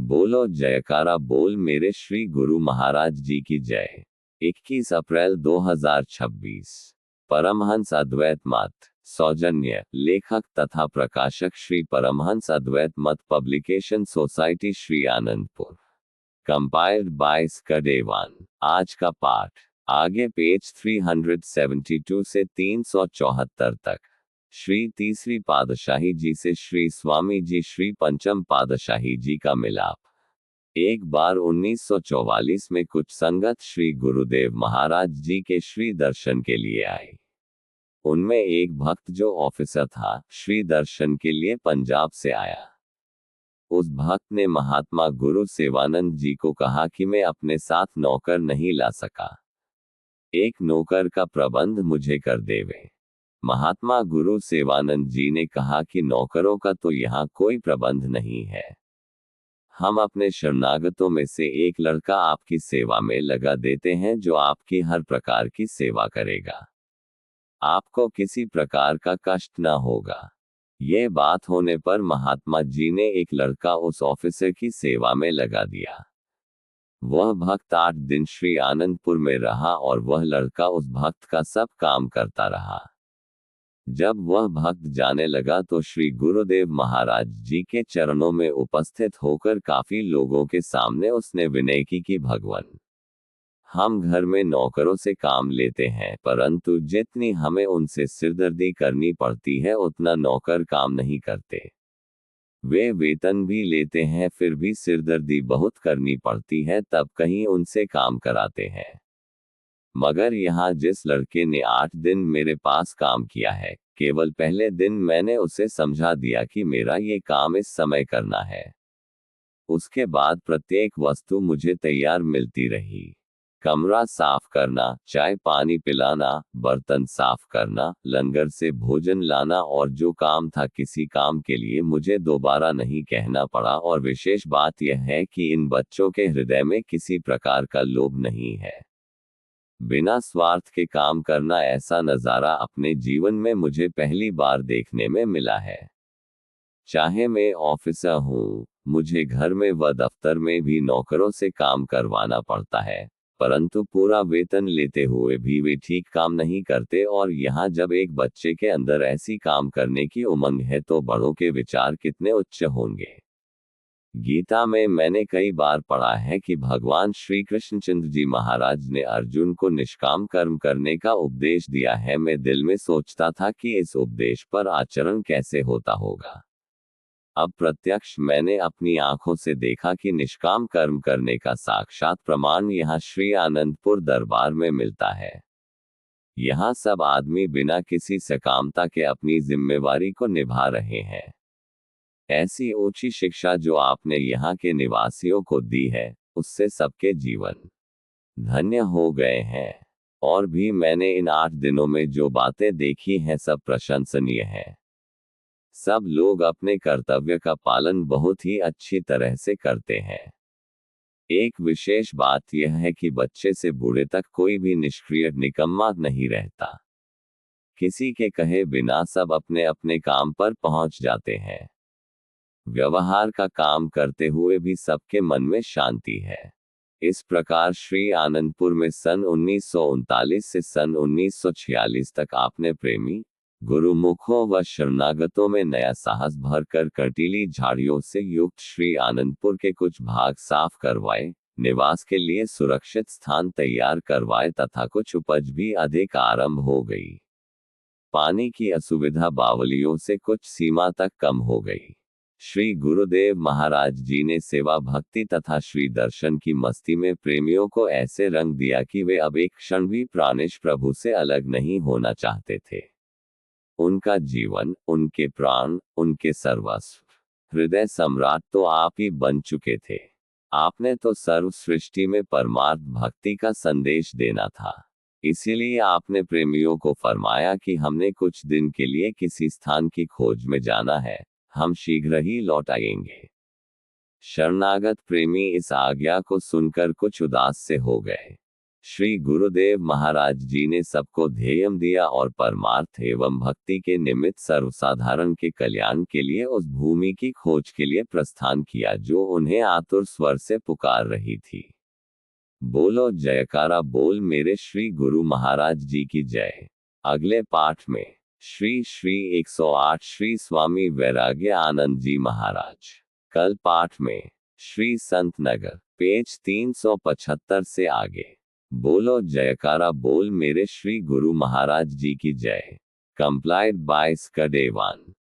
बोलो जयकारा बोल मेरे श्री गुरु महाराज जी की जय। 21 अप्रैल 2026। परमहंस अद्वैत मत सौजन्य लेखक तथा प्रकाशक Shri Paramhans Advait Mat publication society Shri Anandpur. Compiled by स्कडेवान। आज का पाठ आगे पेज 372 से 374 तक। श्री तीसरी पातशाही जी से श्री स्वामी जी श्री पंचम पातशाही जी का मिलाप। एक बार 1944 में कुछ संगत श्री गुरुदेव महाराज जी के श्री दर्शन के लिए आए। उनमें एक भक्त जो ऑफिसर था, श्री दर्शन के लिए पंजाब से आया। उस भक्त ने महात्मा गुरु सेवानंद जी को कहा कि मैं अपने साथ नौकर नहीं ला सका, एक नौकर का प्रबंध मुझे कर देवे। महात्मा गुरु सेवानंद जी ने कहा कि नौकरों का तो यहाँ कोई प्रबंध नहीं है, हम अपने शरणागतों में से एक लड़का आपकी सेवा में लगा देते हैं जो आपकी हर प्रकार की सेवा करेगा, आपको किसी प्रकार का कष्ट न होगा। यह बात होने पर महात्मा जी ने एक लड़का उस ऑफिसर की सेवा में लगा दिया। वह भक्त 8 दिन श्री आनंदपुर में रहा और वह लड़का उस भक्त का सब काम करता रहा। जब वह भक्त जाने लगा तो श्री गुरुदेव महाराज जी के चरणों में उपस्थित होकर काफी लोगों के सामने उसने विनय की कि भगवान, हम घर में नौकरों से काम लेते हैं, परंतु जितनी हमें उनसे सिरदर्दी करनी पड़ती है उतना नौकर काम नहीं करते। वे वेतन भी लेते हैं फिर भी सिरदर्दी बहुत करनी पड़ती है, तब कहीं उनसे काम कराते हैं। मगर यहाँ जिस लड़के ने 8 दिन मेरे पास काम किया है, केवल पहले दिन मैंने उसे समझा दिया कि मेरा ये काम इस समय करना है। उसके बाद प्रत्येक वस्तु मुझे तैयार मिलती रही। कमरा साफ करना, चाय पानी पिलाना, बर्तन साफ करना, लंगर से भोजन लाना, और जो काम था किसी काम के लिए मुझे दोबारा नहीं कहना पड़ा। और विशेष बात यह है कि इन बच्चों के हृदय में किसी प्रकार का लोभ नहीं है। बिना स्वार्थ के काम करना, ऐसा नज़ारा अपने जीवन में मुझे पहली बार देखने में मिला है। चाहे मैं ऑफिसर हूँ, मुझे घर में व दफ्तर में भी नौकरों से काम करवाना पड़ता है, परंतु पूरा वेतन लेते हुए भी वे ठीक काम नहीं करते। और यहाँ जब एक बच्चे के अंदर ऐसी काम करने की उमंग है तो बड़ों के विचार कितने उच्च होंगे। गीता में मैंने कई बार पढ़ा है कि भगवान श्री कृष्णचंद्र जी महाराज ने अर्जुन को निष्काम कर्म करने का उपदेश दिया है। मैं दिल में सोचता था कि इस उपदेश पर आचरण कैसे होता होगा। अब प्रत्यक्ष मैंने अपनी आंखों से देखा कि निष्काम कर्म करने का साक्षात प्रमाण यहाँ श्री आनंदपुर दरबार में मिलता है। यहाँ सब आदमी बिना किसी सकामता के अपनी जिम्मेवारी को निभा रहे हैं। ऐसी ऊंची शिक्षा जो आपने यहाँ के निवासियों को दी है, उससे सबके जीवन धन्य हो गए हैं। और भी मैंने इन 8 दिनों में जो बातें देखी हैं सब प्रशंसनीय हैं। सब लोग अपने कर्तव्य का पालन बहुत ही अच्छी तरह से करते हैं। एक विशेष बात यह है कि बच्चे से बूढ़े तक कोई भी निष्क्रिय निकम्मा नहीं रहता। किसी के कहे बिना सब अपने अपने काम पर पहुंच जाते हैं। व्यवहार का काम करते हुए भी सबके मन में शांति है। इस प्रकार श्री आनंदपुर में सन 1939 से सन 1946 तक आपने प्रेमी गुरुमुखों व शरणागतों में नया साहस भरकर कंटीली झाड़ियों से युक्त श्री आनंदपुर के कुछ भाग साफ करवाए, निवास के लिए सुरक्षित स्थान तैयार करवाए तथा कुछ उपज भी अधिक आरंभ हो गई। पानी की असुविधा बावलियों से कुछ सीमा तक कम हो गई। श्री गुरुदेव महाराज जी ने सेवा भक्ति तथा श्री दर्शन की मस्ती में प्रेमियों को ऐसे रंग दिया कि वे अब एक क्षण भी प्राणेश प्रभु से अलग नहीं होना चाहते थे। उनका जीवन, उनके प्राण, उनके सर्वस्व, हृदय सम्राट तो आप ही बन चुके थे। आपने तो सर्व सृष्टि में परमार्थ भक्ति का संदेश देना था। इसीलिए आपने प्रेमियों को फरमाया कि हमने कुछ दिन के लिए किसी स्थान की खोज में जाना है, हम शीघ्र ही लौट आएंगे। शरणागत प्रेमी इस आज्ञा को सुनकर कुछ उदास से हो गए। श्री गुरुदेव महाराज जी ने सबको ध्येय दिया और परमार्थ एवं भक्ति के निमित्त सर्वसाधारण के कल्याण के लिए उस भूमि की खोज के लिए प्रस्थान किया जो उन्हें आतुर स्वर से पुकार रही थी। बोलो जयकारा बोल मेरे श्री गुरु महाराज जी की जय। अगले पाठ में श्री श्री 108 श्री स्वामी वैराग्य आनंद जी महाराज। कल पाठ में श्री संत नगर पेज 375 से आगे। बोलो जयकारा बोल मेरे श्री गुरु महाराज जी की जय। Compiled by स्कडेवान।